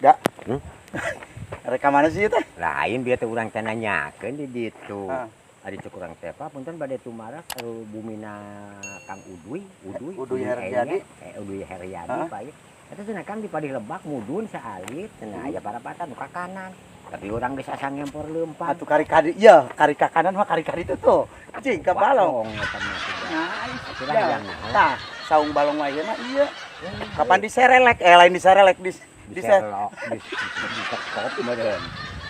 Da. Rekaman sih teh? Lain biar teh urang teh nanyakeun di ditu. Heeh. Ari cek urang teh pa punten bade tumarak bumina Kang Uduy Heryadi. Uduy Heryadi pa ieu. Eta cenah Kang di Padi Lebak mudun saalit cenah aya parapatan nu ka kanan. Tapi urang geus asa ngempor leumpang. Atuh kari-kari ieu, kari ka kanan mah kari-kari itu tuh. Cing ka balong. Eta mah sudah. Nah, Kira ya. yang naon? Tah, saung balong mah ieu mah ieu. Kapan diserelek? Lain diserelek Di Sherlock, di Sherlock meureun.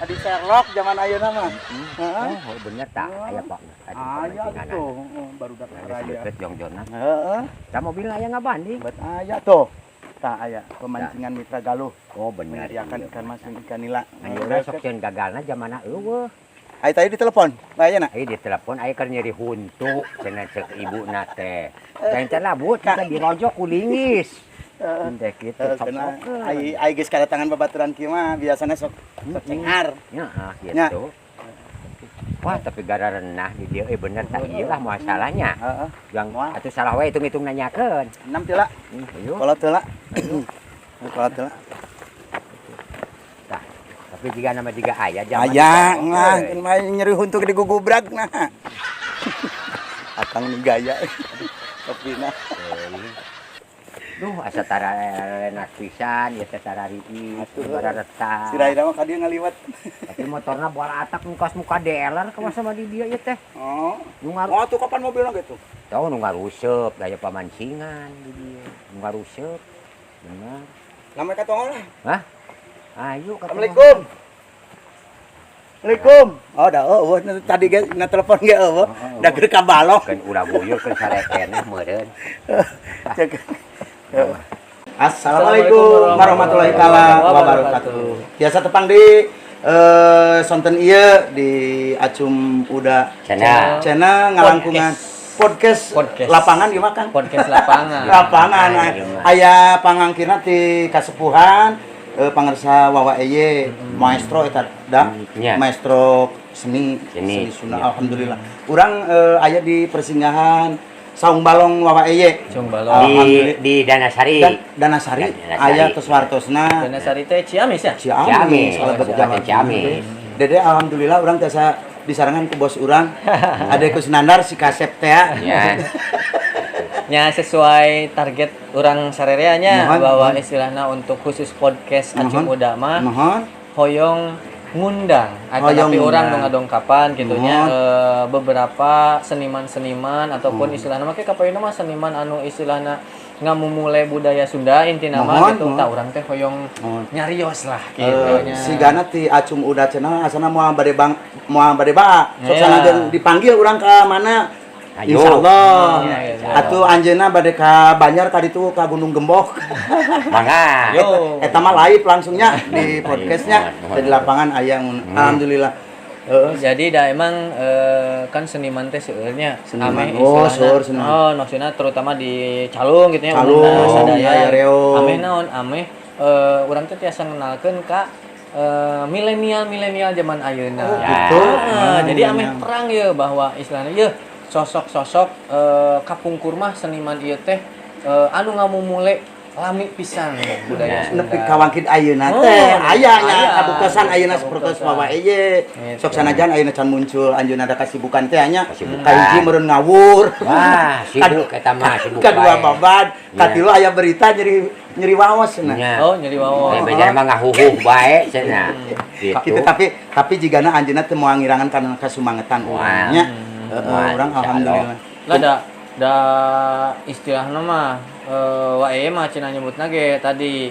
Di Sherlock zaman ayeuna mah. Heeh. Oh, bener tah aya Pak. Aya tuh, baru dak Aya deket jongjonna. Heeh. Da mobil aya ngabanding. Bet aya tuh. Tah aya pemancingan Mitra Galuh. Oh bener. Menyediakan ikan mas dan ikan nila. Ayeuna sok ceun gagalna zamanna eueuh. Ai tadi ditelepon. Ayeuna. Ai ditelepon aya keur nyeri huntu cenah cek ibuna teh. Teh teh labut kita dirojok ku lingis. Teh kitu sok. Ai geus kadatangan babaturan kieu mah biasana sok cengar. Heeh kitu. Wah, tapi gara renah di dieu bener tah ieu lah masalahnya. Heeh. Yang atuh salah wae hitung-hitung nanyakeun. 6 teu lah. Ayo. Kalau teu lah. Kalau teu lah. Tah, tapi jika aya zaman. Aya ngah main nyeri huntu di gugubrak nah. Akang nu gaya. Kopina. Duh, asa tara enak pisan, ya tara riis, tara retak. Si Raida mah ka dieu ngaliwat. Tapi motorna bola atak ngkas muka dealer ka masa di dieu ieu teh. Oh. Nu Oh tuh kapan mobilna gitu? Tahu nu ngaruseup gaya pamancingan di dieu. Nu ngaruseup. Bener. Lama ka tongol lah. Hah? Ayo ka. Assalamualaikum. Assalamualaikum. Oh dah eueuh tadi ge na telepon ge eueuh. Da keur ka balok. Kan ulah buyur kan sarekeneh meureun. Assalamualaikum warahmatullahi wabarakatuh. Biasa tepang di sonten ieu di Acum Uda Cenah ngalangkungan podcast lapangan gimana Kang? Podcast lapangan. Lapangan. Aya pangangkirna ti kasepuhan pangarsa Wawa Eye maestro eta da maestro seni Sunda alhamdulillah. Urang aya di persinggahan Saung Balong Wawa Eye. Saung Balong di Danasari. Danasari. Aya tos wartosna. Danasari teh Ciamis ya? Ciamis. Ciamis. Dede alhamdulillah urang tiasa disarangan ku bos urang. Ade Kusnandar si Kasep teh ya. Nya sesuai target urang sarereanya bahwa istilahna untuk khusus podcast Acum Uda mah hoyong ngundang tapi orang ngadongkapan gitunya beberapa seniman-seniman ataupun istilahna make kapoeuna mah seniman anu istilahna ngamumule budaya Sunda intina mah gitu tah urang teh hoyong nyarios lah kitu nya. Sigana ti Acum Uda cenah asana moal bade bang sok sanajan dipanggil urang ka mana insyaallah atuh anjeunna bade ka Banjar ka ditu ka Gunung Gembok. Mangga. Yo. Eta mah live langsungnya di podcastnya di lapangan aya alhamdulillah. Jadi da emang kan seniman teh seueurnya ame istilahna. Oh, maksudna terutama di Calung gitu ya. Calung, sadaya ame naon ame urang teh tiasa ngenalkeun ka milenial zaman ayeuna. Gitu. Jadi ame perang ye bahwa istilahna ye sosok-sosok kapungkur mah seniman ieu teh anu ngamumule lami pisan budaya Sunda. Nepi ka wangkid ayeuna teh aya nya kabuktosan ayeuna sapertos Wawa Eye. Sok sanajan ayeuna can muncul anjeunna ada kasibukan teh nya. Ka hiji meureun ngawur. Wah, sibuk eta mah sibuk. Kadua babad, katilu aya berita nyeri waos cenah. Oh, nyeri waos. Bejar mah ngahuhuh bae cenah. Gitu tapi jigana anjeunna teh moal ngirangan kana kasumangetan urangnya. Urang alhamdulillah. Lah da istilahna mah wae mah cenah nyebutna ge tadi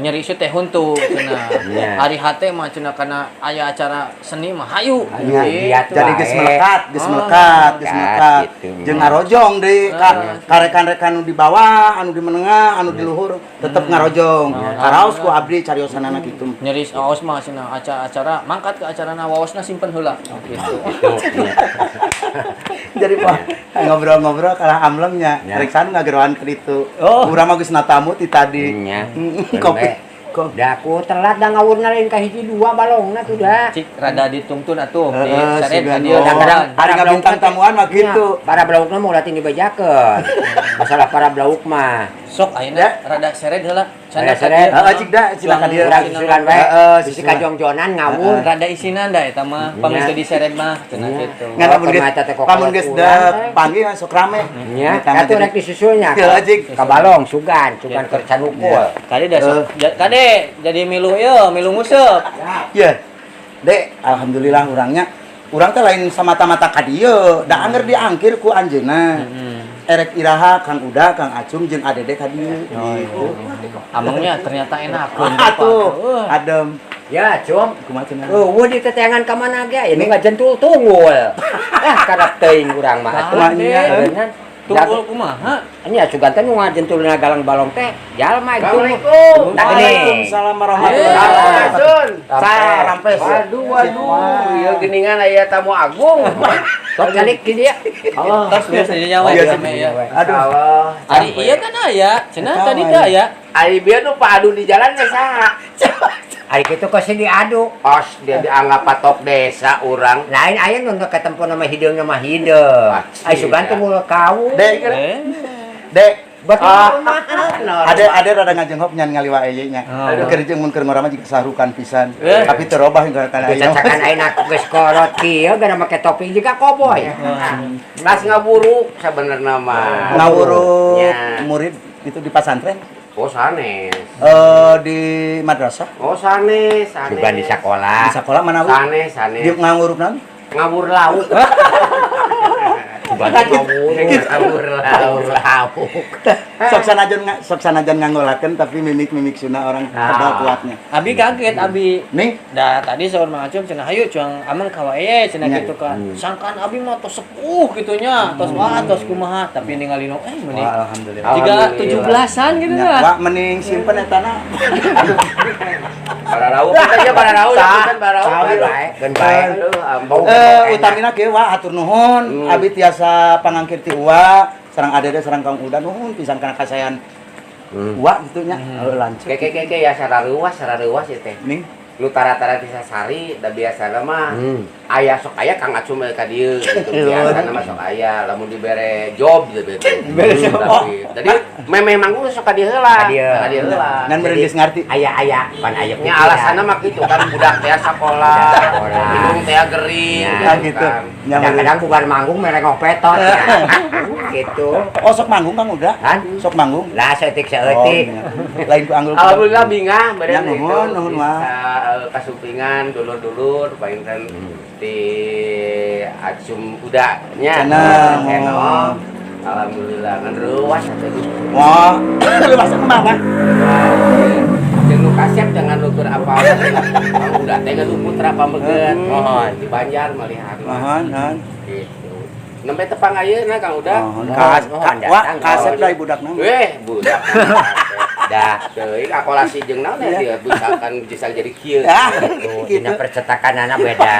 nyeri isu teh huntu cenah. Ari hate mah cenah kana aya acara seni mah hayu. Jadi geus melekat. Jeung ngarojong deui ka rekan-rekan anu di bawah, anu di menengah, anu di luhur tetep ngarojong. Karaos ku abdi cariosanana kitu. Nyeri aos mah cenah acara mangkat ke acarana waosna simpen heula gitu. Jadi ngobrol-ngobrol kalah amlemnya. Reksan ngageroan ke ditu. Urang mah geus natamu ti tadi. Kopi. Da aku telat da ngawurna lain ka hiji dua balongna tuh da. Cik rada ditungtun atuh di sareet ka dieu da ada bintang tamuan mah kitu. Para blaukna mah ulah tinggi bejakeun. Masalah para blauk mah Sok ayeuna rada seret heula. Rada seret. Cik da silakan dia urang susulan wae. Bisi kajongjonan ngawur. Rada isinan da eta mah, pamit teu diseret mah cenah kitu. Ngan lamun geus da panggil sok rame. Nya, atuh rek disusulnya. Ka balong sugan keur can ukul. Kade da sok kade jadi milu ieu, milu nguseup. Iya. Dek, alhamdulillah urangnya urang teh lain samata-mata ka dieu, da anger diangkir ku anjeunna. Erek iraha Kang Uda, Kang Acung jeung Adede ka dieu. Gitu. Amangnya ternyata enak. Atuh, adem. Ya, Cum. Kumaha cenah? Eueuh di tetengan ka mana ge? Ini ngajentul tunggul. Karep teuing urang mah atuh. Bener. Tunggul kumaha? Nya sugan teh nu ngajentulna galang balong teh. Jalma itu. Waalaikumsalam warahmatullahi wabarakatuh. Sampes. Waduh, ieu geuningan aya tamu agung. Sok calik di dia. Tos biasa di nyawa Iya, ya. Allah. Ari iya kan aya, cenah tadi teh aya. Ari bieu nu paadu di jalan teh saha? Ari kitu kos diadu. Os dia dianggap patok desa urang. Lain aya nu ketempo nama hideung nama hideung. Ai sugan teh mul kau. Dek, betul. ada rada ngajenghop nyan ngaliwa eye nya. Keur jeung mun keur ngorama jiga sarukan pisan. Tapi teu robah kana aya. Cacakan ayeuna geus kolot kieu gara make topi juga koboy. Nas ngaburu sabenerna mah. Ngawuru murid itu di pesantren. Oh sanes. Di madrasah. Oh sanes. Sugan di sekolah. Di sekolah mana? Sanes. Dia ngawurup naon? Ngabur laut. Ngabur laut. Sok sanajan nganggolakeun tapi mimik Sunda orang pedal kuatnya. Abi kaget, Abi. Ning, Da tadi saur Mang Acung cenah hayu cuang amang ka wae cenah kitu kan. Sangkan Abi mah tos sepuh kitu nya, tos tos kumaha tapi ningali nu mending. Alhamdulillah. Jiga 17-an gitu Ya, lah. Wak mending simpen eta na. Para raut aja para raut kan para raut bae. Gen bae. Utamina kieu Wak hatur nuhun. Abi tiasa pangangkir ti Uwa, sareng Adede sareng Kang Uda nuhun pisan kana kasayan. Uwa kitu nya. Lanceuk. Keke ya sarareuwas ieu teh. Ning, Nu tara-tara di Sasari da biasana mah aya sok aya Kang Acum ka dieu gitu. Biasana mah sok aya lamun dibere job gitu. Jadi memang manggung sok ka dieu heula. Ka dieu heula. ngan meureun geus ngarti. Aya pan aya Nya alasanna mah kitu kan budak teh sakola, hidung teh gering Gitu. Nya kadang-kadang bukan manggung merengok petot ya. Gitu. Oh, sok manggung Kang Uda? Kan? Sok manggung. Lah setik seeutik. Lain ku anggul. Alhamdulillah bingah Ya, beren nuhun mah. kasupingan dulur-dulur painten di Acum Udanya. Cenah. Alhamdulillah ngan reuwas atuh. Wah, lu masak kumaha? Jeung nu kasep jangan lukur apa. Kang Uda teh gaduh putra pameugeut. Mohon di Banjar malihat. Mohon. Gitu. Nembe tepang ayeuna Kang Uda. Kasep lah budakna. Budak. Dah, teuing akolasi jeung naon ya dia bisa jadi kieu. Dina percetakan anak beda.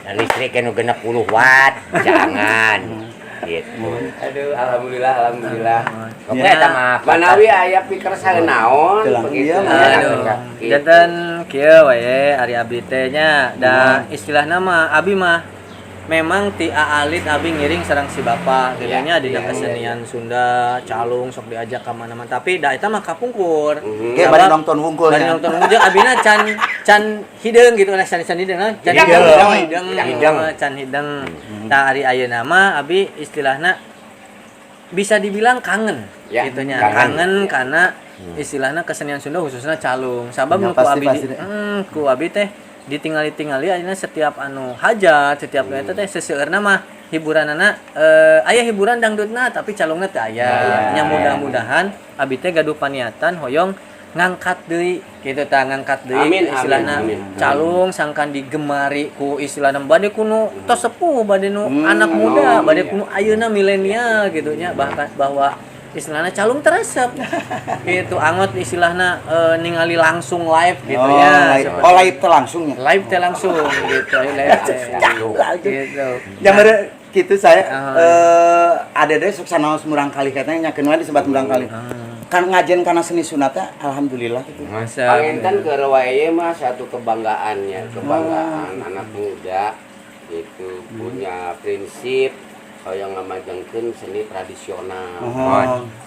Dan listrik anu 60 watt, jangan. Gitu. Aduh, alhamdulillah. Oke, eta mah. Manawi aya pikir saeunaon Iya, Aduh. Janten kieu wae ari abdi teh nya da istilahna mah abi mah memang ti aalit abi ngiring sareng si bapa gitu nya dina kesenian Sunda calung sok diajak ka mana-mana tapi da eta mah kapungkur. Ge bari nonton wungkul. Bari nonton wungkul abina can hideung gitu nah can hideung can hideung. Tah ari ayeuna mah abi istilahna bisa dibilang kangen gitu nya. Kangen karena istilahna kesenian Sunda khususnya calung. Sabab nu ku abi teh ditinggali-tingali ayeuna setiap anu hajat setiap eta teh seseueurna mah hiburanana aya hiburan dangdutna tapi calungna teh aya nya mudah-mudahan abi teh gaduh paniatan hoyong ngangkat deui kitu tah ngangkat deui istilahna calung sangkan digemari ku istilahna bade kuno tos sepuh bade nu anak muda bade kuno ayeuna milenial gitu nya bahwa istilahnya calung teresep gitu angot istilahnya ningali langsung live gitu ya live teh langsung ya live teh langsung gitu gitu jamare kitu saya ada deh sok sanaos murang kali katanya nyakeun wae disebat murang kali kan ngajen kana seni Sunda teh alhamdulillah gitu panginten keur wae mah satu kebanggaan anak muda itu punya prinsip yang ngamajengkeun seni tradisional.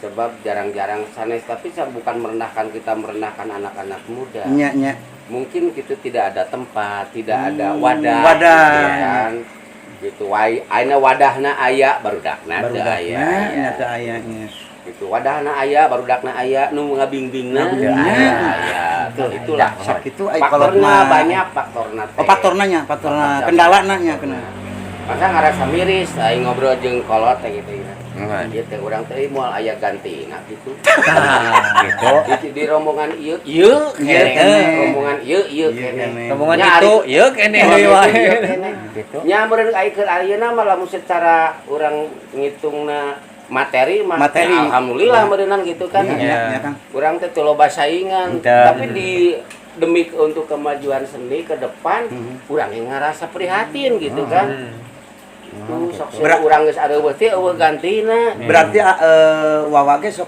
Sebab jarang-jarang sanes, tapi saya bukan merendahkan anak-anak muda. nya Mungkin gitu tidak ada tempat, tidak ada wadah. Wadah. Gitu kan. Gitu aina wadahna aya barudakna teu aya. nya teu aya nya. Gitu wadahna aya barudakna aya nu ngabingbingna teu aya. Itulah sakitu faktorna banyak faktorna. faktorna kendalana nya kena. Masa ngarasa miris, aing ngobrol jeung kolot teh gitu ya. Ieu teh urang teh moal aya gantina gitu. Gitu. Di rombongan ieu kene. Rombongan ieu kene. Rombongan itu, ieu kene deui wae. Gitu. Nya meureun ai keur ayeuna mah lamun secara urang ngitungna materi mah alhamdulillah meureunnan gitu kan. Ya Kang. Urang teh teu loba saingan, tapi demi untuk kemajuan seni ke depan, urang yang ngerasa prihatin gitu kan. Sok urang geus areueuh teh eueuh gantina. Berarti wawa ge sok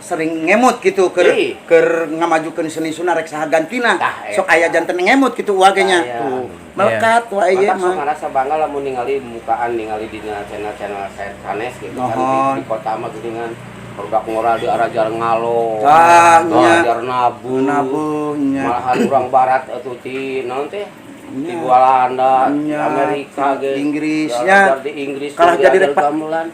sering ngemut gitu keur ngamajukeun seni Sunda rek saha gantina. Sok aya janten ngemut gitu wage nya. Tuh. Melekat wae ieu Sok mah. ngerasa bangga lamun ningali ningali dina channel-channel sanes gitu kan di kota mah geuningan produk moral di arah jar ngalo. Jar nabuh nya. Malahan urang barat atuh ti naon teh? Di Walanda, Amerika ge, Inggrisnya di Inggris kalah jadi gamelan.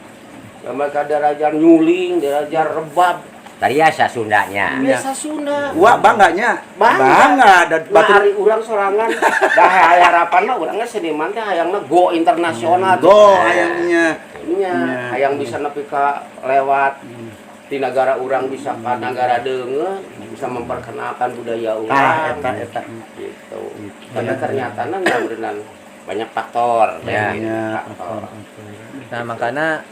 Mereka darajar nyuling, darajar rebab. Tadi asa Sundanya. Biasa Sunda. Wah bangganya. Bangga dan hari urang sorangan. Dah harapan mah urang seniman teh hayangna go internasional. Go hayangnya. Nya hayang bisa nepi ka lewat di negara urang bisa ka negara deungeun, bisa memperkenalkan budaya urang. Eta Gitu. Karena ternyata beneran banyak faktor. Faktor. Nah makanya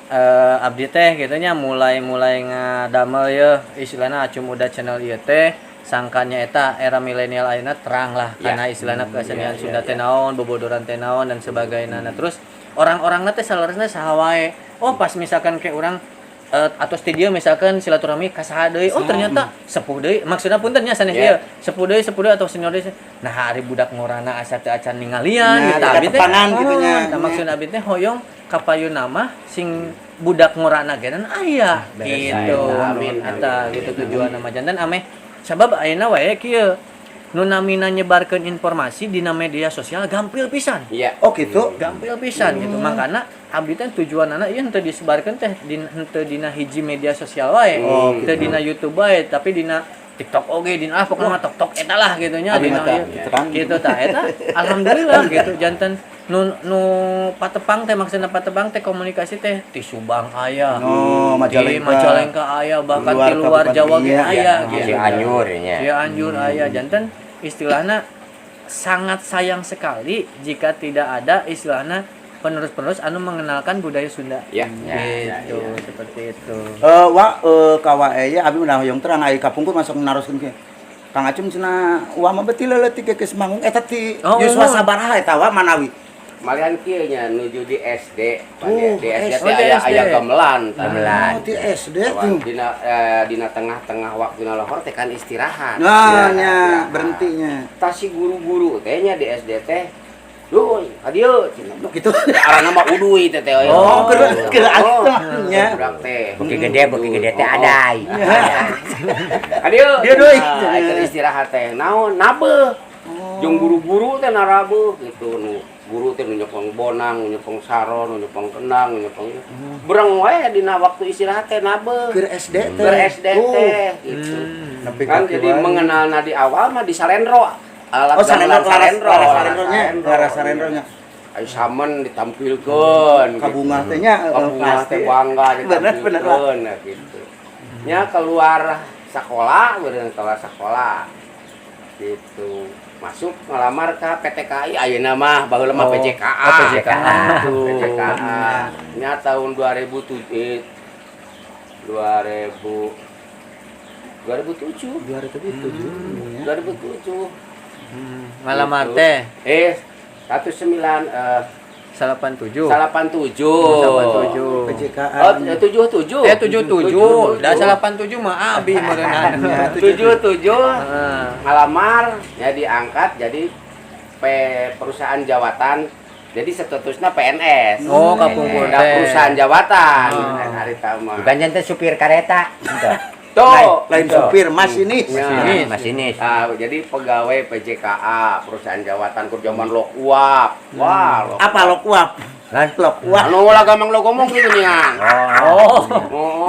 abdi teh gitu nya mulai ngadamel ya istilahna Acung Muda channel ieu teh sangkanya eta era milenial ayeuna terang lah karena istilahna kesenian Sunda teh naon, bobodoran teh naon dan sebagainya. Nah terus orang-orangna teh salaresna saha wae. Oh pas misalkan kayak urang atau studio misalkan silaturahmi ka saha deui, oh ternyata sepuh deui. Maksudna punten nya sanes ieu, sepuh deui atau senior deui. Nah hari budak ngorana asa teu acan ningalian gitu abdi teh. Gitu nya. Nah maksud abdi teh hoyong kapayeuna mah sing budak ngorana genan aya gitu. Amin. Eta gitu tujuan nama jantan ameh sabab ayeuna wae kieu nu namina nyebarkeun informasi dina media sosial gampil pisan. Iya. Oh gitu. Gampil pisan gitu. Makana abdi teh tujuanana ieu henteu disebarkeun teh henteu dina hiji media sosial wae. Teu dina YouTube wae, tapi dina TikTok oge dina pokona mah tok eta lah gitu nya dina kitu tah eta alhamdulillah gitu janten nu patepang teh maksudna patepang teh komunikasi teh ti Subang aya. Majalengka aya bahkan di luar Jawa ge aya gitu. Cianjur nya. Cianjur aya janten istilahna sangat sayang sekali jika tidak ada istilahna penerus-penerus anu mengenalkan budaya Sunda. Ya. Gitu, seperti itu. Kawae ya abi udah hoyong terang ai kapungkur masuk naroskeun ke. Kang Acung cenah wa mah beuti leuleut geus manggung eta ti Yuswa sabaraha eta wa manawi. Malian kieu nya nuju di SD. Di SD teh aya gamelan. Oh di SD tuh. Dina tengah-tengah waktuna lohor teh kan istirahat. Nah nya berhentinya. Tas si guru-guru teh nya di SD teh Duh, adieu gitu. Arana mah uduy teh teh. Oh, keur aslinya. Budak teh. Bukti gede teh adai. Adieu. Dia deui. Keur istirahat teh. Naon? Nabeuh. Jeung guru-guru teh narabeuh gitu nu. Guru teh nu nyepong bonang, nu nyepong saron, nu nyepong kendang, nu nyepong bereng wae dina waktu istirahat teh nabeuh. Keur SD teh. Keur SD teh gitu. Kan jadi mengenalna di awal mah di Salendro. Alat sarendronya. Ayo samen ditampilkeun. Kabungah teh nya kabungah teh bangga ditampilkeun gitu. Nya keluar sekolah, beurang keluar sekolah. Gitu. Masuk ngelamar ke PTKI ayeuna mah baheula mah PJKA. PJKA. Nya tahun 2007. Ngalamar teh 87 87 PJKA. Oh 77 77 dah 87 mah abi meureunana 77 ngalamar ya diangkat jadi perusahaan jawatan Jadi statusnya PNS. Oh, kapungkur Udah teh. perusahaan jabatan. Oh. Harita mah. Bukan jantan supir kereta. Gitu. Tuh, lain tuh. supir masinis. Ya. Masinis. Jadi pegawai PJKA perusahaan jawatan kerjaman lo uap. Wah, lo. Apa lo kuap? Kan? Lo kuap. Anu lah gampang lo ngomong gitu nih kan. Oh. Oh.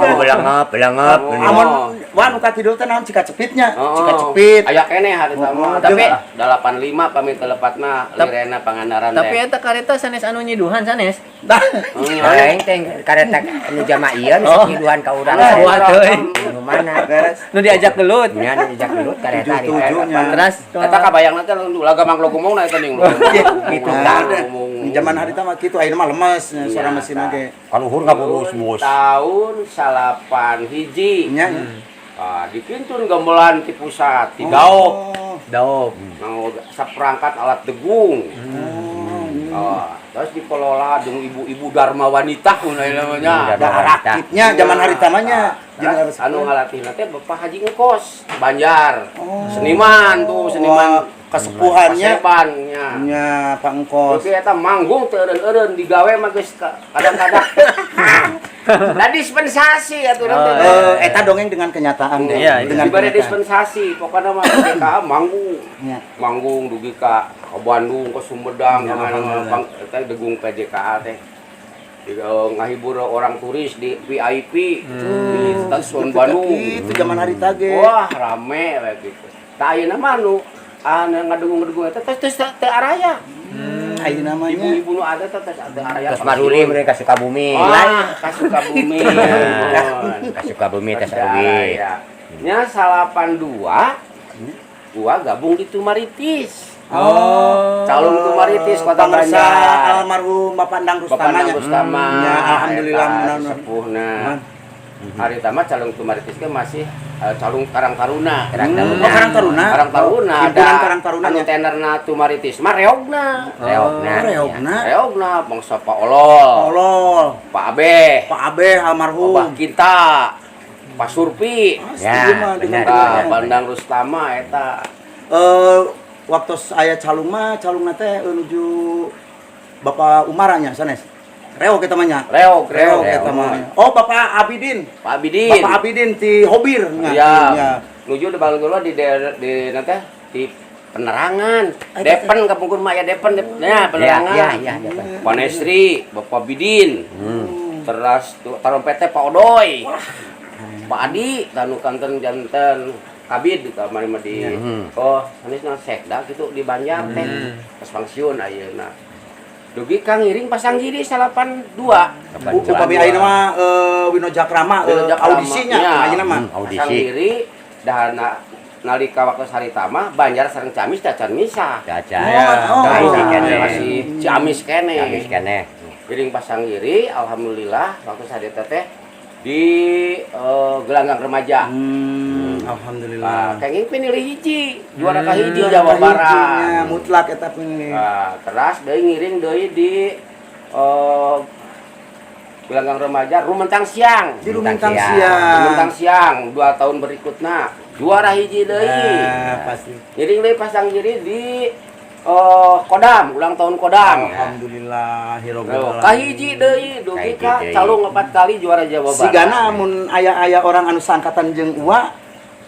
Belangap. Oh. Amun wah nu katidur teh naon cika cepitnya. Oh. Cika cepit. Aya keneh harita mah. Tapi- 85 pamit telepatna lirena Pangandaran Tapi teh. eta kareta sanes anu nyiduhan sanes. Aing teh kareta anu jamaah ieu Oh. bisa kiduhan ka urang. Kuat euy. Nu mana? Beres. Nu diajak gelut. Nya dijak gelut kareta di Tujuh-tujuhnya. Terus Eta kabayangna teh lah gampang lo ngomong eta ning. Gitu Nah, kan. di zaman harita mah kitu ayeuna mah lemes suara mesin oge. Kan luhur ngapurus mus. Tahun 81 Nya. dipintun gamelan ti pusat ti daop. daop. Nang saperangkat alat degung. Terus dikelola dengan ibu-ibu Dharma wanita namanya. Dharma Da rakitnya zaman harita mah nya. Terus anu ngalatihna teh Bapak Haji Ngekos Banjar. Seniman tuh, seniman kasepuhannya. kasepannya. Nya Pak Engkos. Oke, eta manggung teu eureun-eureun digawe mah geus kadang-kadang. Da dispensasi atuh teh. Eta dongeng dengan kenyataan deh. Iya, Dengan Dibari kenyataan. dispensasi, pokoknya mah PJKA manggung. Nya. Manggung dugi ka Bandung, ke Sumedang, Ya, kemana-mana eta degung PJKA teh. Ngahibur orang turis di VIP di stasiun Bandung. Itu zaman harita ge. Wah, rame kayak gitu. Tah ayeuna mah nu ngadegung-ngadegung eta terus teu araya. Ayeuna namanya. Ibu-ibu nu ada teh teu araya. Terus maruli mereka suka bumi. Wah, ka Sukabumi. Ka Sukabumi teh Ada sarugi. ya. Nya 82 gua gabung di Tumaritis. Oh. Calon Tumaritis Kota Pamersa Banjar. almarhum Bapak Endang Bapak Rustama. Nang Rustama. Ya, alhamdulillah Eta mudah-mudahan. sesepuhna. Man. Hari tama calon Tumaritis ke masih calon Karang Taruna. Karang Oh, Karang Taruna. Karang Taruna Himpunan Karang Taruna anu nya. tenerna Tumaritis mah reogna. Reogna. Reogna. Reogna bangsa Pak Olol, Tolol. Pak Abe, Pak Abe almarhum. Abah Kinta, Pak Surpi, Ya, dengan benar. Bandang Rustama eta. Waktu saya calung teh menuju Bapak Umaranya sanes. Reog eta mah nya. Reog, Reog reog. eta mah. Oh, Bapak Abidin. Pak Abidin. Bapak Abidin ti Hobir nya. Iya. Nya. Nuju di Balgolo di nanti di penerangan. Ay, Depen kapungkur mah ya Depen. Ya, penerangan. Ya, ya. Panestri, Bapak Bidin. Terus trompetnya Pak Odoy. Pak Adi, tanu kanten janten Kabid di kamar mah di. Oh, sanesna sekda gitu di Banjar teh. Pas pensiun ayeuna. Dugi Kang Iring pasang diri 82. Upami ayeuna mah Wino Jakrama audisinya ayeuna mah. Audisi. Pasang diri dahana nalika waktu sarita mah Banjar sareng Camis dacan misah. Caca. Oh, Masih oh. kene. Masih Ciamis kene. Camis kene. Iring pasang diri alhamdulillah waktu sarita teh di gelanggang remaja. Alhamdulillah. Kenging pinilih hiji, juara ka hiji Jawa Barat. Mutlak eta pilih. Terus deui ngiring deui di gelanggang remaja Rumentang Siang. Di Rumentang Rumentang Siang. Siang 2 tahun berikutnya juara hiji deui. Pasti. Ngiring deui pasang diri di Kodam, ulang tahun Kodam. Alhamdulillah Tuh, kahiji deui dugi ka calung 4 kali juara Jawa Barat. Sigana mun aya orang anu sangkatan jeung Uwa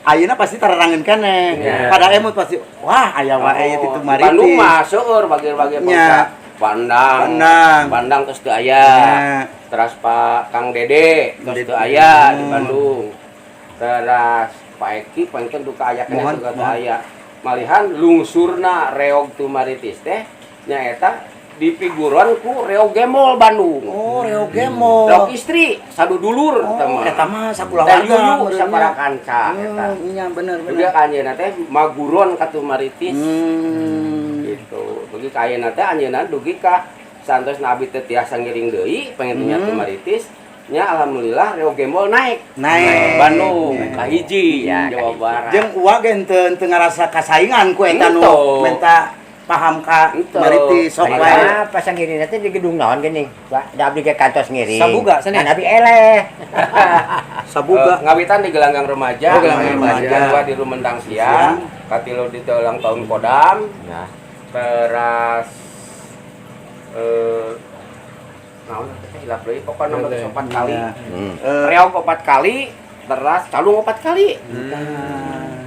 ayeuna pasti tararangeun keneh. Ya. Pada emut pasti wah aya wae di Tumaritis. Bandung mah seueur bagi-bagi Ya. Bandang. Bandang. Bandang geus teu aya. Ya. Terus Pak Kang Dede geus teu aya di Bandung. Terus Pak Eki pangkeun duka aya keneh Mohon, juga teu mohon. aya. Malihan lungsurna Reog Tumaritis teh nyaeta dipiguran ku Reog Gemol Bandung. Oh, Reo Gemo. Reog istri sadudulur Oh, eta mah. eta mah sakulah Teh warga. Yuyu benernya. saparakanca eta. Iya bener Juga bener. anjeunna teh maguron ka Tumaritis. Gitu. Dugi ka ayeuna teh anjeunna dugi ka santosna abdi teh tiasa ngiring deui pengen nya Tumaritis nya alhamdulillah Reog Gembol naik Bandung ka hiji Ya, Jawa ka hiji. Barat. Jeung Uwa ge teu ngarasa kasaingan ku eta nu Ento. menta paham ka Ento. Tumaritis sok wae. Nah, pasang ngiri nanti di gedung naon gini. Da abdi ke kantos ngiri. Sabuga, sana? Kan abdi eleh. Sabuga. Ngawitan di gelanggang remaja, Oh, gelanggang remaja. kedua di Rumendang Siang, katilu di ulang tahun Kodam, Nah, teras naon teh hilap deui pokona nomor 4 kali. Reog 4 kali, teras calung 4 kali.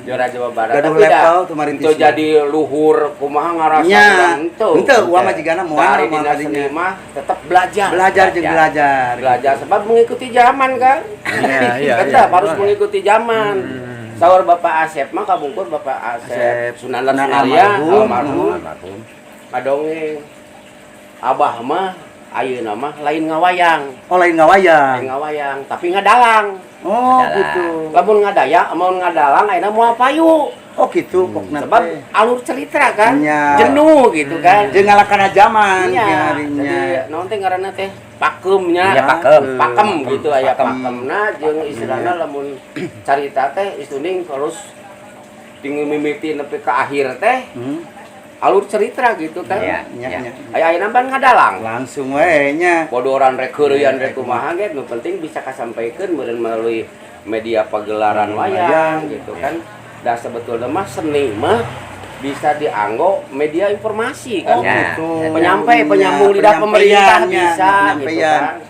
Juara Jawa Barat. Gaduh level tuh mari itu jadi luhur kumaha ngarasa henteu uang majigana moal dari dinas seni mah tetap belajar jeung belajar sebab mengikuti zaman kan tetap harus mengikuti zaman saur Bapak Asep mah kabungkur Bapak Asep Sunan Sunaria almarhum madongeng abah mah ayeuna mah lain ngawayang tapi ngadalang. Oh, gitu. Lamun ngadaya, mau ngadalang, ayeuna moal payu. Oh, gitu. Sebab alur cerita kan, ya. jenuh gitu kan. Jeung ngalakana zaman ya, jadi naon teh ngaranna teh pakemnya. Pakem gitu aya pakemna jeung istilahna lamun carita teh istuning terus tinggal mimiti nepi ka akhir teh. Alur cerita gitu kan. Ayeuna ban ngadalang. Langsung we nya. Bodoran rek keureuyan rek kumaha ge nu penting bisa kasampaikan meureun melalui media pagelaran wayang gitu kan. Da sebetulna mah seni mah bisa dianggo media informasi kan. Gitu. Penyambung lidah pemerintah bisa gitu kan.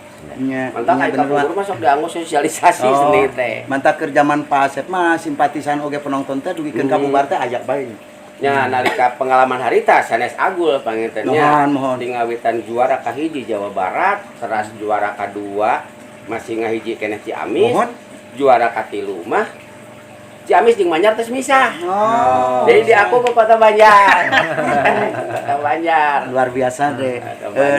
Mantap aya kabur masuk dianggo sosialisasi seni teh. Mantap keur zaman Pak Asep mah simpatisan oge penonton teh dugikeun ka bubar teh aya bae. Nya nalika pengalaman harita sanes agul pangintennya tingawitan juara kahiji Jawa Barat teras juara kedua masih ngahiji keneh Ciamis juara katilu mah Ciamis jeung Banjar teh misah. Jadi di aku ke Kota Banjar. Kota Banjar. Luar biasa deh.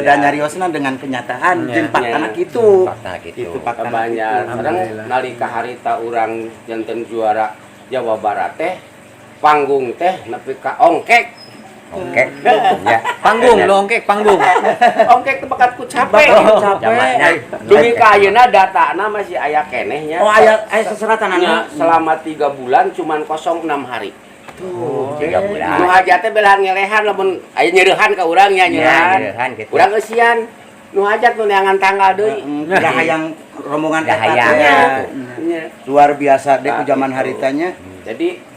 Dan nyariosna dengan kenyataan jeung faktana kitu. Itu Kota Banjar. Sareng nalika harita urang janten juara Jawa Barat teh panggung teh nepi ka ongkek ya Panggung lo ongkek panggung. Ongkek teh bakat ku capek. Demi ka ayeuna datana masih aya kenehnya. Oh aya seseratanana selama 3 bulan cuman 06 hari. Tuh 3 bulan. Nu hajat teh belahan ngelehan lamun aya nyeurehan ka urang nya nyeurehan. Gitu. Urang eusian nu hajat nu neangan tanggal deui. Dah hayang rombongan hayang. Luar biasa deh ku zaman haritanya. Jadi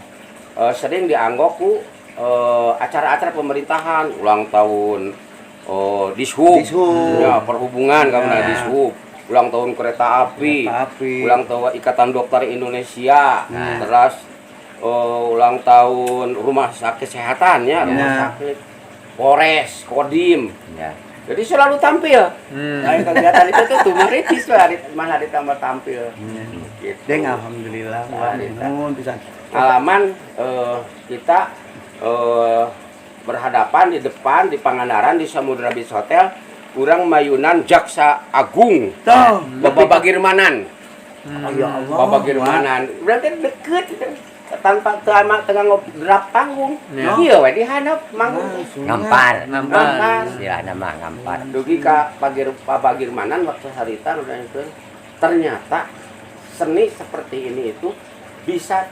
sering dianggok ku acara-acara pemerintahan ulang tahun Dishub ya perhubungan karena Dishub ulang tahun kereta api ulang tahun Ikatan Dokter Indonesia terus ulang tahun rumah sakit kesehatan ya rumah sakit Polres Kodim jadi selalu tampil kegiatan itu tuh maritis malah ditambah tampil gitu. Deng alhamdulillah bisa halaman kita berhadapan di depan di Pangandaran di Samudra Beach Hotel kurang mayunan Jaksa Agung Bapak Bagirmanan ya Allah Bapak Bagirmanan berarti deket tanpa tengah ngedrap panggung iya we dihandap manggung ngampar istilahna mah ngampar dugi ka Pak Bagirmanan waktu harita udah itu ternyata seni seperti ini itu bisa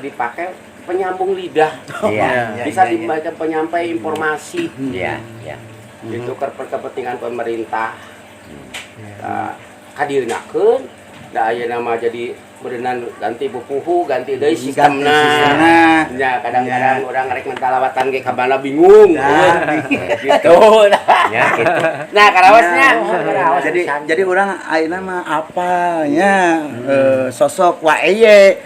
dipakai penyambung lidah, bisa dibaca penyampai informasi, itu kepentingan pemerintah. Hadirnakeun, da aya nama jadi berenang ganti bupuhu, ganti deui sistemna. Ya kadang-kadang orang rek mentalawatan ge ka mana bingung. Gitu. Ya gitu. Nah, karawasnya. Jadi orang ayeuna mah apa nya sosok waeye.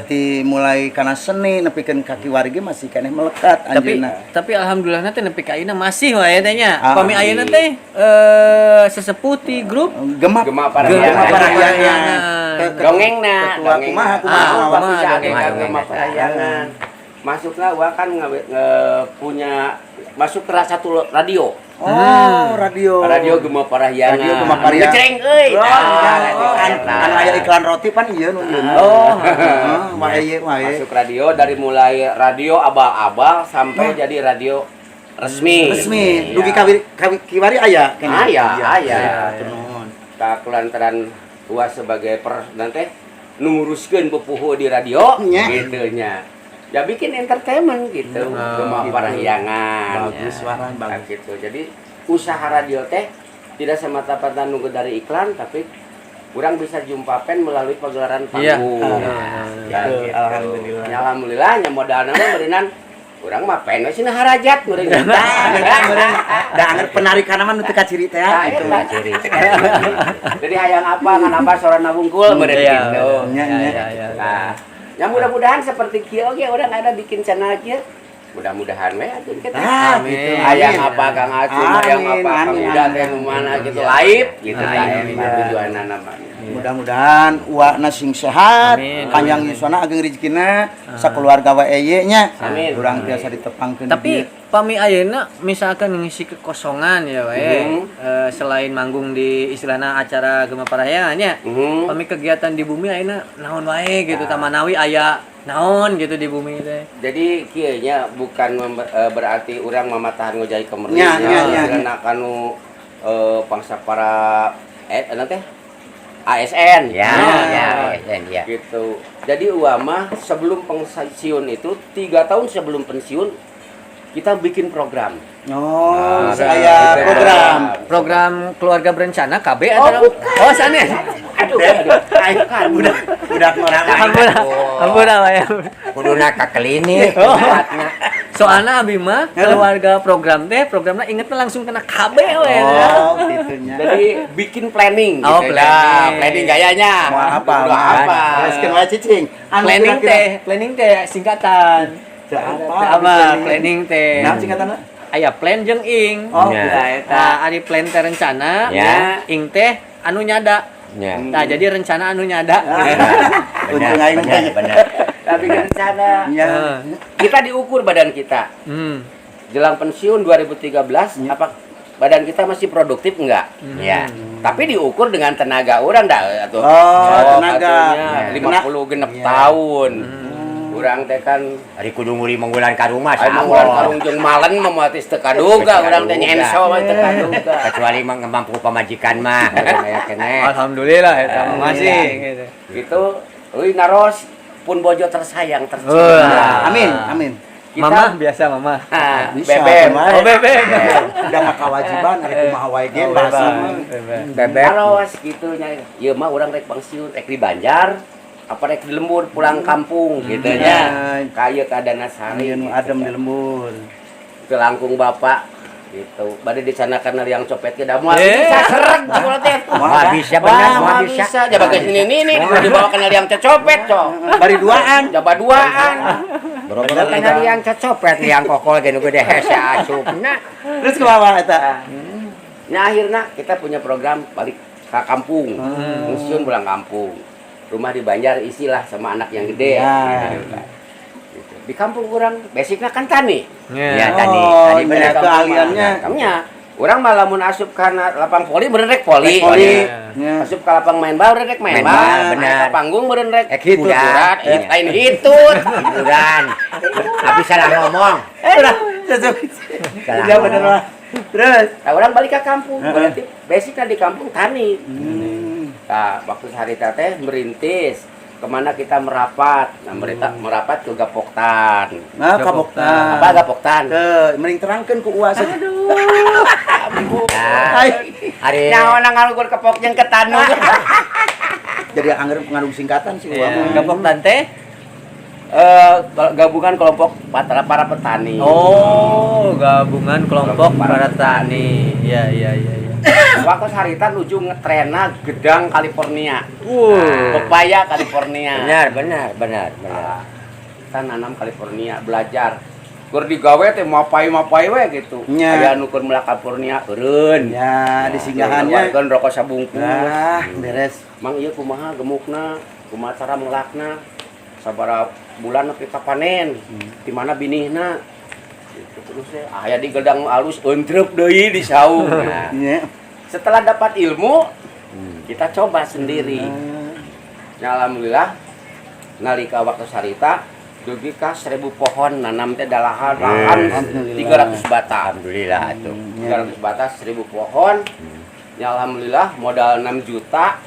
Ti mulai kana seni nepikeun kaki wargi masih keneh melekat anjeunna. Tapi alhamdulillah teh nepi ka ayeuna masih wae teh nya. Pami ayeuna teh sesepuh ti grup Gema Parahyangan. Dongengna, kumaha Parahyangan. Masuklah gua kan punya masuk ke satu radio. Radio Gema Parahyangan. Radio Gema Parahyangan. Ngecreng euy. Kan aya iklan roti pan ieu nu ieu. Wae. Masuk radio dari mulai radio abal-abal sampai jadi radio resmi. Dugi kiwari aya keneh. Aya. Ka kulantaran gua sebagai nanti nguruskeun pupuhu di radio gitu nya. Ya bikin entertainment gitu, Gema Parahyangan. Bagus suara bagus gitu. Jadi usaha radio teh tidak semata-mata nunggu dari iklan tapi kurang bisa jumpapen melalui pagelaran panggung. Alhamdulillah. Alhamdulillah nya modalna mah berenang Urang mah pen we cenah harajat urang. Da anger penarikan mah nu teu kaciri teh Itu gitu. ciri. Jadi hayang apa ngan apa sorana bungkul meureun gitu. Ya. Nah, ya mudah-mudahan seperti kieu oge urang ada bikin channel kieu. Mudah-mudahan we atuh kita. Amin. Hayang apa Kang Acung, hayang apa Kang Amin. Uda teh nu mana gitu live gitu Amin. tah tujuanna mah. Mudah-mudahan uakna sing sehat, Amin. panjang yuswana ageng rezekina sakeluarga wae ye nya. Amin. Urang tiasa ditepangkeun. Tapi pami ayeuna misalkan ngisi kekosongan ya we, selain manggung di istilahna acara Gema Parahyangan nya, pami kegiatan di bumi ayeuna naon wae gitu, tamanawi aya naon gitu di bumi teh. Jadi kieu nya bukan berarti urang mamatahan ngojai kemeri Nya. karena kanu pangsa para nanti ASN Ya, ya. gitu. Jadi mah sebelum pensiun itu 3 tahun sebelum pensiun kita bikin program. Oh, Nah, saya gitu. program keluarga berencana KB atau sana. Aduh, ayo kan udah orang Ampun ya. Kuduna ka klinik. Soalnya abi mah keluarga programnya ingetnya langsung kena KB we. Oh, gitunya. Jadi bikin planning Oh, gitu. planning. Nah, planning gayanya. Mau apa? Udah apa? Teruskeun wae cicing. Anu Planning teh singkatan. Planning teh. Nah, singkatanna? Aya plan jeung ing. Oh, Ya. Nah, eta ari plan teh rencana, Ya. ing teh anu nyada. Ya. Nah, jadi rencana anu nyada. Untung aing teh. Benar. Tapi rencana Ya. kita diukur badan kita. Jelang pensiun 2013 apa badan kita masih produktif enggak? Ya. Tapi diukur dengan tenaga orang dah atuh. Oh, tenaga. atunya 50 genep tahun. Urang teh kan Ari kudu nguri manggulan ka rumah aya manggulan karung jeung malen mah moal teu kaduga urang teh nyenso mah teu kaduga. kecuali mampu pamajikan mah aya keneh. Alhamdulillah eta masih gitu. Gitu. Euy naros pun bojo tersayang tercinta. Amin. Kita- Mama biasa mama. Nah, Bisa, bebem. kumaha. Oh, bebem. Udah mah kewajiban ari kumaha wae ge bahasa mah. Bebek. Naros gitu nya. Ieu mah urang rek pensiun rek di Banjar apa rek di lembur pulang kampung gitu nya. Kaya ka Danasari. Ieu nu adem di lembur. Ke langkung bapak gitu. Bade dicanakan yang copet ke da moal Eh. bisa sereg cuma teh. Wah, bisa benar, wah, bisa. Jaba ke sini dibawa ke yang copet cok. Bari duaan. Jaba duaan. Boro-boro kenal yang cecopet yang kokol ge nu gede hese asupna. Terus ke bawah eta. Nah akhirnya kita punya program balik ke kampung. Pensiun pulang kampung. Rumah di Banjar isilah sama anak yang gede. Ya. Gitu. Di kampung orang basicnya kan tani. Ya, Ya. tadi Oh, benar. iya. keahliannya. Kamunya orang malah mun asup kana lapang voli bener rek voli. Voli. Ya. Asup ka lapang main bal rek main Main bal. bal, bener. Naik ka panggung bener rek Ek hitut, kuduran. ya. Lain hitut. Hiburan. Habis salah ngomong. Udah, cocok. Salah Iya bener ngomong. mah. Terus. Nah, orang balik ke kampung. Berarti basicnya di kampung tani. Nah, waktu hari teh merintis kemana kita merapat. Nah, merapat ke Gapoktan. Nah, kapoktan. Apa Gapoktan? Ke mending terangkeun ku uas. Nah, hari Nyawa ngalugur kepok jeung ke tanu. Jadi anggar pengaruh singkatan sih Ya. uang. Gapok tante. Gabungan kelompok para petani. Oh, gabungan kelompok para tani. Iya. Waktu harita nuju ngetrena gedang California. Wow. Pepaya California. benar. Kita nanam California, belajar. Gur digawe teh mapai we gitu. Nya. Aya nu keur melak California eureun. Ya, di singgahannya. Kan rokok sabungkus. Nah, beres. Mang ieu kumaha gemukna, kumaha cara melakna. Sabaraha bulan nepi ka panen. Di mana binihna? Gitu terus aya di gedang alus entrep deui di saung. Nah, Iya. setelah dapat ilmu, kita coba sendiri. Ya, alhamdulillah nalika waktu sarita dugi ka 1000 pohon nanam teh dalahan lahan 300 bata. Alhamdulillah atuh. 300 bata 1000 pohon. Ya alhamdulillah modal 6 juta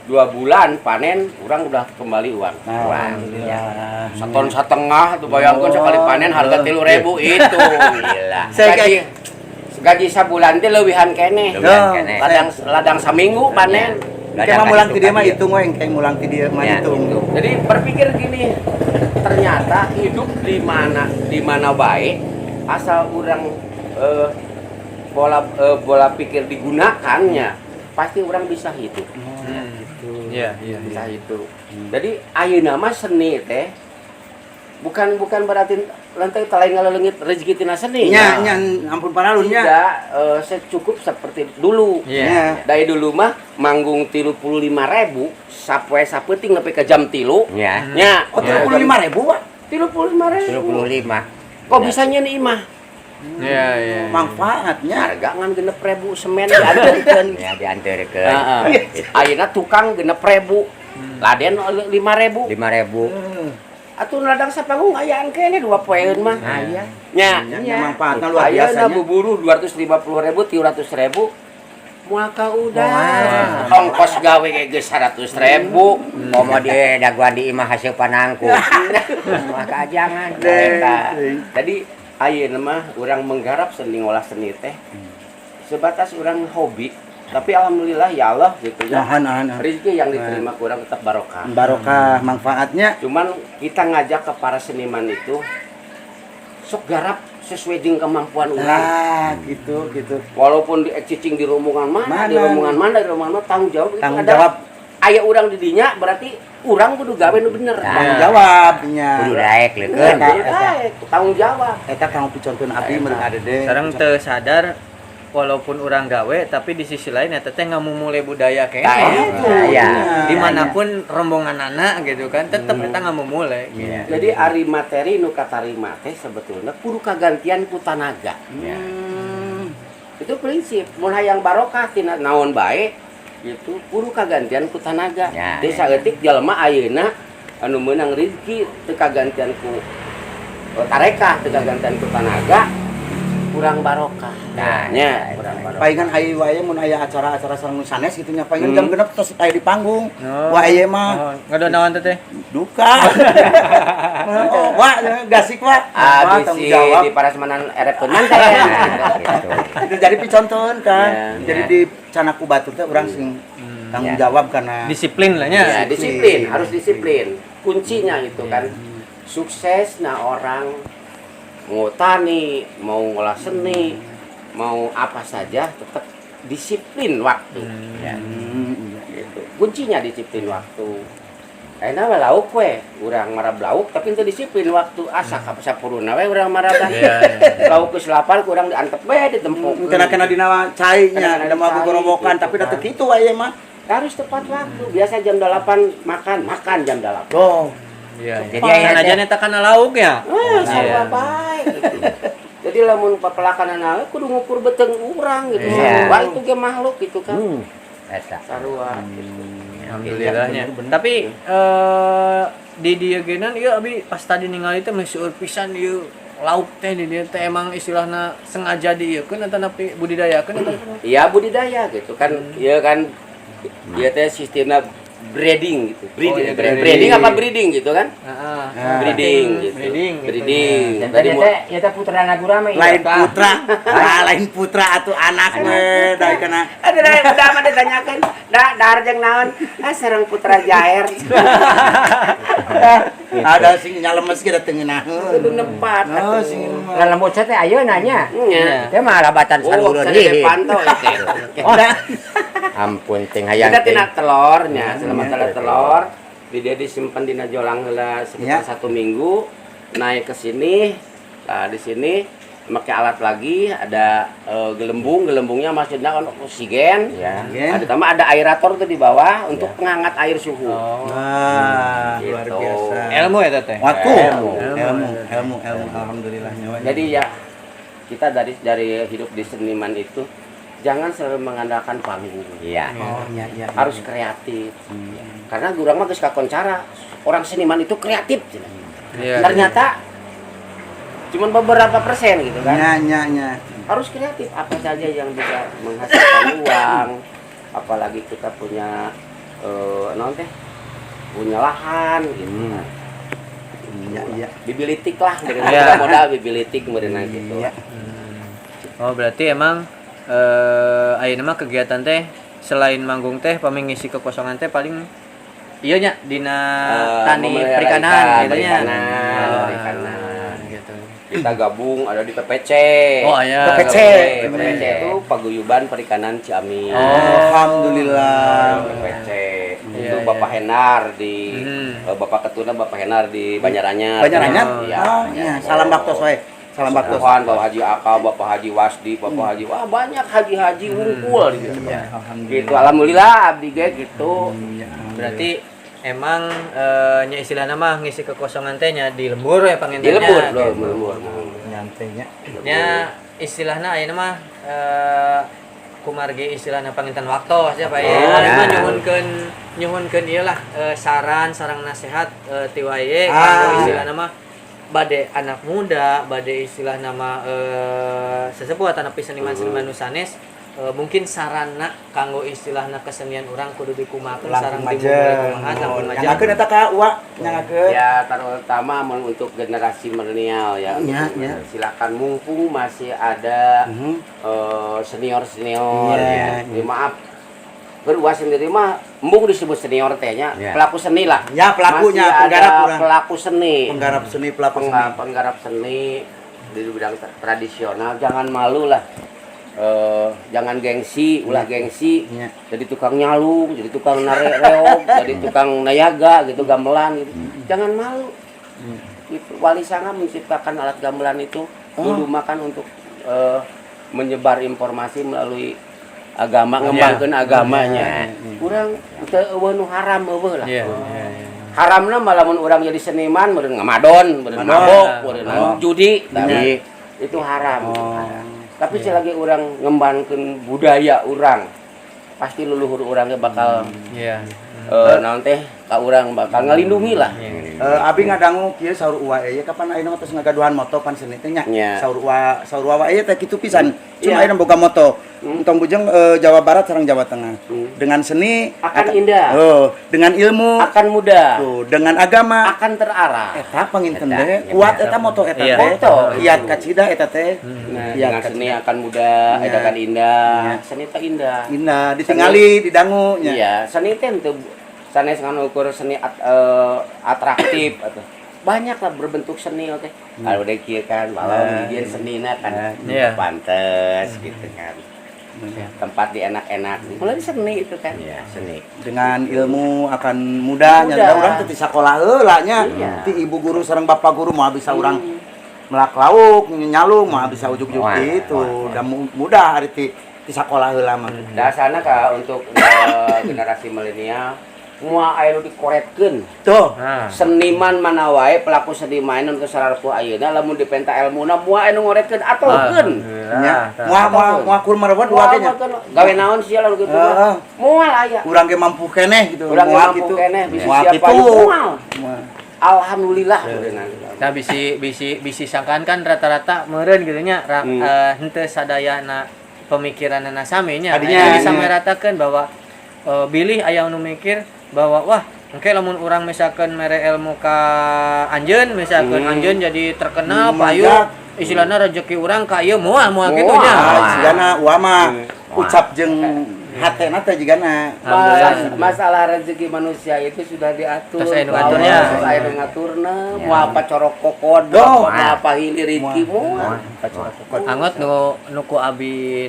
2 bulan panen orang udah kembali uang. Alhamdulillah. 1,5 ton tuh bayangkan sekali panen harga 3.000 itu. Gila. Gaji sabulan teh leuwihan keneh. Leuwihan keneh. Ladang saminggu panen. Kayak mau mulang ti dia mah hitung we, kayak mulang ti dia mah Ya, hitung. hitung. Jadi berpikir gini, ternyata hidup di mana baik asal orang bola pikir digunakannya pasti orang bisa hidup. Iya. Bisa hidup. Jadi ayeuna mah seni teh bukan berarti lantai talain ngalelengit rezeki tina seni. Nya ampun paralun nya. Tidak secukup seperti dulu. Iya. Dari dulu mah manggung 35.000 sapoe sapeting nepi ka jam 3. Ya. Nya, Oh 35.000 Pak. 35.000. 25. Kok bisanya nih imah? Iya. Manfaatnya. Harga ngan 6.000 semen diantarikeun. Ya diantarikeun. Heeh. Ayeuna tukang 6.000. Laden 5.000. 5.000. Atuh ladang sapanggung ayaan kene 2 poeun mah. Aya. Nya. Nya manfaatnya luar biasa. Ayeuna buburu 250.000, 300.000. Muaka udah. Wah. Ongkos gawe ge geus 100.000. Momo di daguan di imah hasil panangku. Maka jangan. Eta. Jadi ayeuna mah urang menggarap seni ngolah seni teh. Sebatas urang hobi, tapi alhamdulillah ya Allah gitu ya. Rezeki yang diterima kurang tetap barokah. Barokah manfaatnya. Cuman kita ngajak ke para seniman itu sok garap sesuai dengan kemampuan orang. Nah, gitu. Walaupun cicing di rombongan mana, di rombongan mana tanggung jawab itu Tanggung ada. jawab. Aya urang di dinya berarti urang kudu gawe nu bener. Tanggung jawabnya. Kudu daek leukeun. Tanggung jawab. Eta kang piconkeun abdi meureun adede. Sekarang teu sadar walaupun orang gawe tapi di sisi lain eta teh ngamumule budaya kene. Ya. Dimanapun rombongan anak gitu kan tetep eta ngamumule. Iya. Jadi ari materi nu katarima teh sebetulnya kudu kagantian ku tanaga. Itu prinsip mun hayang barokah tina naon bae gitu kudu kagantian ku tanaga. Ya, Jadi saeutik jalma ayeuna anu meunang rezeki teu kagantian ku tarekah, teu kagantian ku tanaga kurang barokah. Nah, Nya kurang barokah. Palingan hayu wae mun aya acara-acara sareng sanes gitu nya palingan jam 6 tos aya di panggung. Wah ieu mah Ngadonawan teh teh. duka. Oh, wah gasik wah. Wah, tanggung Bisi jawab. di parasmanan erepeunan teh. Gitu. Itu jadi piconton kan. Ya, Jadi di canaku batur teh urang sing tanggung jawab karena Disiplin lah nya. Ya, disiplin, harus disiplin. Kuncinya itu kan sukses nah orang mau tani, mau ngolah seni, mau apa saja tetap disiplin waktu. Ya. Gitu. Kuncinya disiplin waktu. Enak we lauk we, urang marab lauk tapi teu disiplin waktu asa ka sapuruna we urang marab. Lauk geus lapar urang diantep we ditempuk. kena dina cainya, Kena ada mau cai, gorowokan gitu tapi da teu kan. kitu aya mah. Harus tepat waktu. Biasa jam 8 makan jam 8. Oh, Iya. Jadi Jadi aya aja teh- neta kana lauk ya. Sarua baik gitu. Jadi lamun papelakanan kudu ngukur beteng urang gitu. Iya. Sarua itu ge makhluk gitu kan. Eta. Sarua gitu. Alhamdulillahnya. Tapi di dieu geunan ieu abi pas tadi ningali teh meueur pisan ieu lauk teh di dieu teh emang istilahna sengaja dieukeun eta napi budidayakeun eta. Iya budidaya gitu kan. Iya kan. Ieu teh sistemna breeding gitu. Oh, iya, Breeding apa breeding gitu kan? Heeh. Breeding gitu. Breeding gitu. Breeding. Dan Tadi mau teh eta putra nagura mah lain putra. Lain putra atuh anak we dari kana ada udah mah ditanyakan. Dahar jeung naon? Sareng putra jaer. ada sing nyalemes ge da teu ngeunaheun. Kudu nempat. Oh, sing Lah lembut teh aya nanya. Nya. Teh mah labatan Oh, salureun saya hihi. pantau itu. Ampun ting hayang Kita ting. tina telurnya, selama telur, dia disimpan di najolang heula sekitar Ya. 1 minggu, naik ke sini, nah di sini pakai alat lagi, ada gelembungnya maksudnya kan oksigen, Ya. ada tambah ada aerator tuh di bawah untuk penghangat air suhu. Wah, luar Gitu. biasa. Ilmu ya teteh. Waduh, Ilmu. ilmu alhamdulillah nyawa. Jadi ya kita dari hidup di seniman itu jangan selalu mengandalkan panggung. Iya. Oh, iya iya. Harus kreatif. Karena gurang mah geus kakoncara. Orang seniman itu kreatif. Iya. Ternyata cuma beberapa persen gitu kan. Nya. Harus kreatif apa saja yang bisa menghasilkan uang. Apalagi kita punya non teh punya lahan gitu. Iya. Bibilitik lah, dengan Iya. modal bibilitik merenang gitu. Iya. Oh berarti emang ayeuna mah kegiatan teh selain manggung teh pami ngisi kekosongan teh paling iya nya dina tani memelihara perikanan ikan, gitu nya. perikanan. Gitu. Kita gabung ada di PPC. Oh iya. PPC. PPC itu Paguyuban Perikanan Ciamis. Alhamdulillah. PPC. Iya, Itu Bapak Henar di Hmm. Bapak Ketuna Bapak Henar di Banjaranyar. Banjaranyar? Iya. Oh, iya. Salam baktos we. Salam baktos. Tuhan, Bapak Haji Aka, Bapak Haji Wasdi, Bapak Haji, wah banyak haji-haji ngumpul di situ. Iya. Gitu, alhamdulillah abdi ge gitu. Berarti emang nya istilahna mah ngisi kekosongan teh nya di lembur ya Di pangintennya. lembur, gitu. lembur. Nyantainya. Nya istilahna ayeuna mah kumargi istilahna panginten waktu aja Pak ya. Ari mah nyuhunkeun ieu lah saran sareng nasihat ti wae kanggo istilahna mah bade anak muda, bade istilah nama sesepuh atau seniman-seniman nu sanes mungkin sarana kanggo istilahna kesenian orang kudu dikumakeun sareng dimulai kumaha langsung aja. Nyangakeun eta ka Uwa, nyangakeun. Ya, terutama untuk generasi milenial ya. Ya. Silakan mumpung masih ada senior-senior Ya. ya. Maaf. Berdua sendiri mah embung disebut senior tehnya, pelaku seni lah. Ya, pelakunya, masih penggarap ada urang. pelaku seni. Penggarap seni, pelaku seni. Penggarap seni di bidang tradisional, jangan malu lah. Jangan gengsi, ulah gengsi. Ya. Jadi tukang nyalung, jadi tukang reog, jadi tukang nayaga gitu, gamelan gitu. Jangan malu. Gitu. Wali Sanga menciptakan alat gamelan itu dulu makan untuk menyebar informasi melalui agama, ngembangkeun agamanya. Urang teu eueuh nu haram eueuh lah. Haramna malah mun urang jadi seniman meureun ngamadon, meureun mabok, meureun judi, tapi itu haram. Tapi selagi orang ngembangkeun budaya orang, pasti leluhur orangnya bakal naon teh ka urang bakal ngalindungi lah. Abi ngadangu kieu saur Uwa ieu kapan ayeuna tos ngagaduhan moto pan seni teh nya. Nya. Saur Uwa ieu teh kitu pisan. Cuma Iya. ayeuna boga moto. Entong bujeng Jawa Barat sareng Jawa Tengah. Dengan seni Akan indah. dengan ilmu Akan mudah, tuh, dengan agama akan terarah. eta panginten Eta, teh kuat eta moto eta Iya. teh. Moto. Kiat kacida eta teh. Nah, Iya, dengan kan. seni akan mudah, Iya. akan indah. Iya. Seni teh indah. Indah ditingali didangu nya. Iya, seni teh teu sanes ngukur seni atraktif atau banyak lah berbentuk seni teh. Kalau udah kieu kan, walau dia senina kan Iya. pantes gitu kan. Tempat di enak-enak. Mulai seni itu kan. Iya, seni. Dengan ilmu akan mudah nya Mudah. urang teh di sakola heula nya. Iya. Ti ibu guru sareng bapak guru mah bisa urang melak lauk nyalung mah bisa ujuk-ujuk Wah, gitu. Dan mudah ari ti sakola heula mah. Dasarnya kak untuk generasi milenial mua aya nu dikoretkeun. Tuh. Nah, Seniman mana wae pelaku seni mainan ke sararpu ayeuna lamun dipenta elmuna mua aya nu ngoretkeun atokeun. Nya, moal kur merebat dua ge nya. Gawe naon sia lalu gitu mah. Moal aya. Urang ge mampu keneh gitu. Urang Moal mampu kitu. keneh bisa Moal siapa kitu. moal. Moal. Alhamdulillah geureungan. nah bisi sangkaan kan rata-rata meureun gitu nya henteu sadayana pemikiranna sami nya. Adinya, Bisa nya. meratakeun bahwa bilih aya nu mikir bahwa wah engke lamun urang misalkan mere ilmu ka anjeun misalkan anjeun jadi terkenal payu istilahna rezeki urang ka ieu moal kitu nya. Sigana ulah mah ucap jeung hatena teh jigana. Masalah rezeki manusia itu sudah diatur. Terus aya nu ngaturnya. Terus aya nu ngaturna. Mau apa corok kokodo, mau apa hili riki moal. Anggot nu ku abi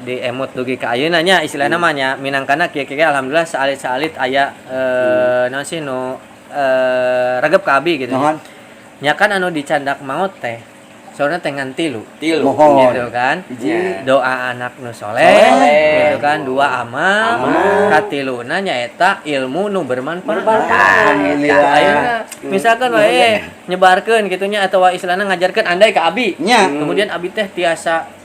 di emut dugi ka ayeuna nya istilahna mah nya minangkana kieu-kieu alhamdulillah saalit-saalit aya naon sih nu regep ka abi gitu. Naon? Nya kan anu dicandak maot teh soalna teh ngan tilu. Mohon. Gitu kan. Iya. Doa anak nu soleh Soleh. gitu kan, dua amal, katiluna nyaeta ilmu nu bermanfaat. Ayeuna misalkan wae nyebarkeun kitu nya atawa istilahna ngajarkeun andai ka abi. Nya. Kemudian abi teh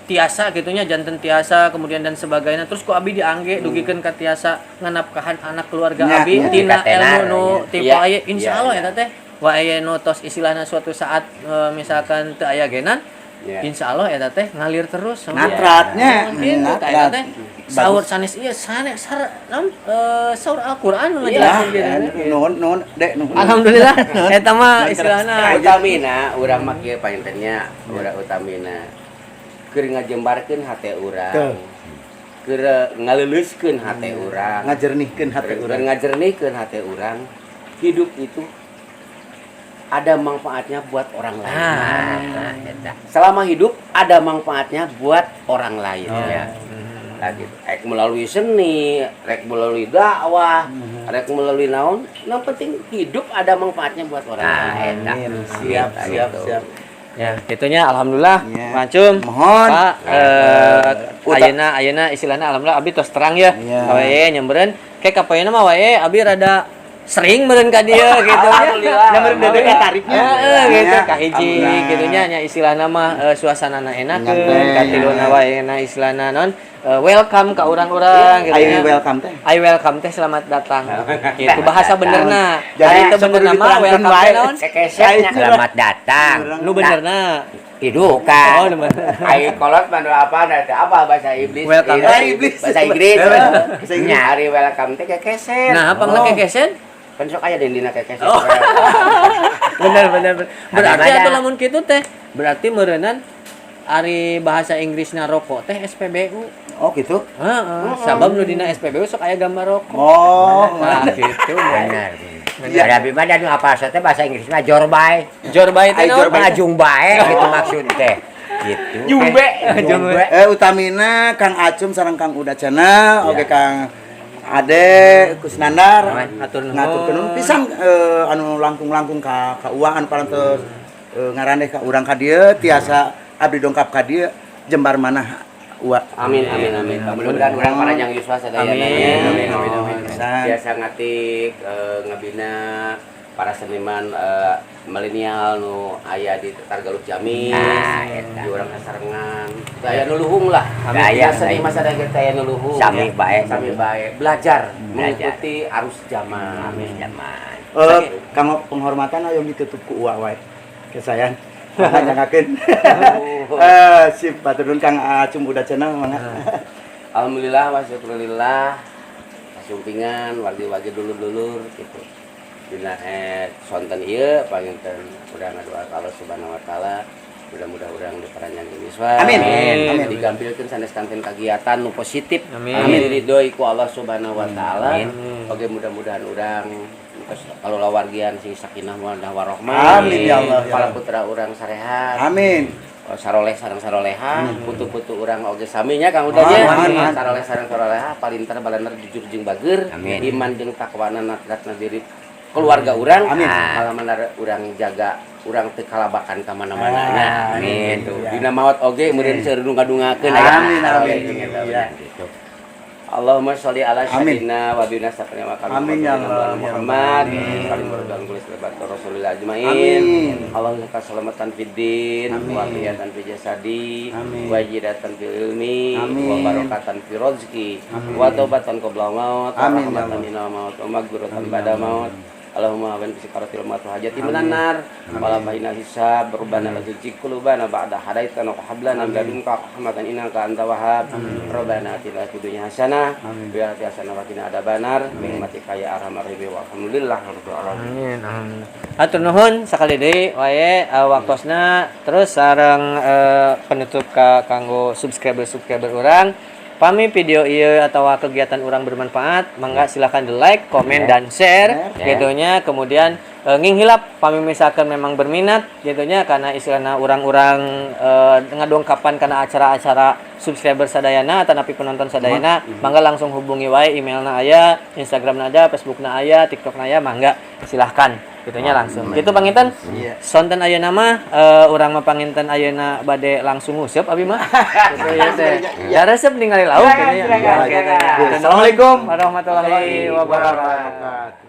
tiasa gitunya janten tiasa kemudian dan sebagainya terus ku abi diangge dugikeun ka tiasa nganapkahan anak keluarga Nya, abi nya. tina Dikatenar, ilmu nu ya. tipe Iya, aya insyaallah iya, eta teh wa aya nu tos istilahna suatu saat misalkan teu aya genan Iya. insyaallah eta teh ngalir terus Natratnya. kitu tah eta teh Bagus. saur sanes ieu sanes saur Al-Qur'an nu Ya, ngajelakeun gitu. nuhun dek nuhun. Alhamdulillah eta mah istilahna Utamina urang mah kieu paintennya urang utamina keur ngajembarkeun hate urang. Tuh. keur ngaleuleuskeun hate urang, ngajernihkeun hati urang. ngajernihkeun hate urang. Hidup itu ada manfaatnya buat orang lain. Selama hidup ada manfaatnya buat orang lain ya. Nah, gitu. Rek melalui seni, rek melalui dakwah, rek melalui naon, yang penting hidup ada manfaatnya buat orang lain. Siap. Ya, gitunya alhamdulillah. Ya. Macum. Mohon. Pak ayeuna istilahna alhamdulillah abi tos terang ya. Iya. Wae nyambereun kayak kapoeuna mah wae abi rada sering meureun ka dieu gitu nya. Nyambereun dedek tariknya. Gitu kahiji gitu nya istilahna mah suasanana enakeun, katiluna wae na istilahna non welcome ka urang-urang gitu nya. I welcome teh. I welcome teh selamat datang. Gitu bahasa benerna. Jadi Ari teu benerna mah welcome teh naon? Kekesetnya selamat datang. Nu benerna Hidukan. Oh, bener. Ai kolot mandu apa bahasa iblis. Welcome. Bahasa Inggris. Nyari welcome teh kekeset. Nah, apa ngekesen? Kan sok aya di dina kekeset. Bener. Berarti Ada. atuh lamun kitu teh, berarti meureunnan ari bahasa Inggrisna rokok teh SPBU. Oh gitu. Heeh, sabab nu dina SPBU sok aya gambar rokok. Oh. Nah, gitu. Bener. Ada bi mah anu apa teh bahasa Inggris mah jorbay. Jorbay teh naon? Ngajung bae gitu maksud teh. Gitu. Jumbe. Utamina Kang Acum sareng Kang Uda Channel, oke Kang Ade Kusnandar Atur nuhun. ngaturkeun pisan anu langkung-langkung ka uang anu parantos ngaraneh ka urang ka dieu tiasa abdi dongkap ka dieu jembar manah uang. Amin. Mudah-mudahan urang paranjang yuswa sadayana. Amin. Biasa ngatik ngabina para seniman milenial nu aya di Targalup Jami. Di urang sasarengan. Aya nu luhung lah. Aya seni masa daget aya nu luhung. Sami bae. Belajar mengikuti arus zaman. Kang penghormatan aya ditutup ku uang wae. Kesayan. Nyangakeun. Sip baturun Kang Acum Uda Channel mangga. Alhamdulillah wa syukurillah. Sumpingan wagi-wagi dulur-dulur gitu. Dina sonten ieu panginten urang ngadoa ka Allah Subhanahu wa taala mudah-mudahan urang diparanjang yuswa. Amin. Digampilkeun sanes kanten kagiatan nu positif. Amin. Ridhoi ku Allah Subhanahu wa taala. Oge mudah-mudahan urang kalau lawargian sing sakinah mawaddah warahmah. Amin ya Allah. Para putra urang sarehat. Amin. Saroleh sareng saroleha, putu-putu urang oge saminya Kang Udanya. Saroleh sareng saroleha, palintar balaner jujur jeung bageur, iman jeung takwana natratna diri keluarga urang. Halaman urang jaga urang teu kalabakan ka mana-mana. Amin. Dina maot oge meureun seueur nu ngadungakeun. Amin. Gitu. Allahumma sholli ala sayyidina wa bina sayyidina Amin ya Allah Muhammad paling berdoa kulis lebat Rasulullah ajmain. Allahumma kasalamatan fid din wa afiyatan fi jasadi wa jidatan fil ilmi wa barakatan fi rezeki wa taubatan qabla maut wa rahmatan inna maut wa maghfiratan ba'da maut. Allahumma ban bisikaratil matu hajati menanar wala baina hisab rabbana la tuzigh qulubana ba'da hadaitana wa hab lana min ladunka rahmatan innaka antal wahhab rabbana atina fid dunya hasanah wa fil akhirati hasanah wa qina adzabannar bi rahmatika ya arhamar rahimin walhamdulillahi rabbil alamin. Amin. Atur nuhun sakali deui wae waktosna terus sareng penutup kanggo subscriber urang. Pami video ieu atawa kegiatan urang bermanfaat, mangga silakan di like, komen dan share gitunya. Kemudian nginghilap pami misalkan memang berminat gitunya karena istilahna urang-urang ngadongkapan karena acara-acara subscriber sadayana atau napi penonton sadayana, mangga langsung hubungi wae, emailna aya, Instagramna ada, Facebookna aya, TikTokna aya, mangga silahkan gitunya langsung. Gitu panginten. Sonten ayeuna mah urang mah panginten ayeuna bade langsung nguseup abi mah. Gitu ya teh. Ya resep ningali lauk. Assalamualaikum warahmatullahi warahmatullahi wabarakatuh.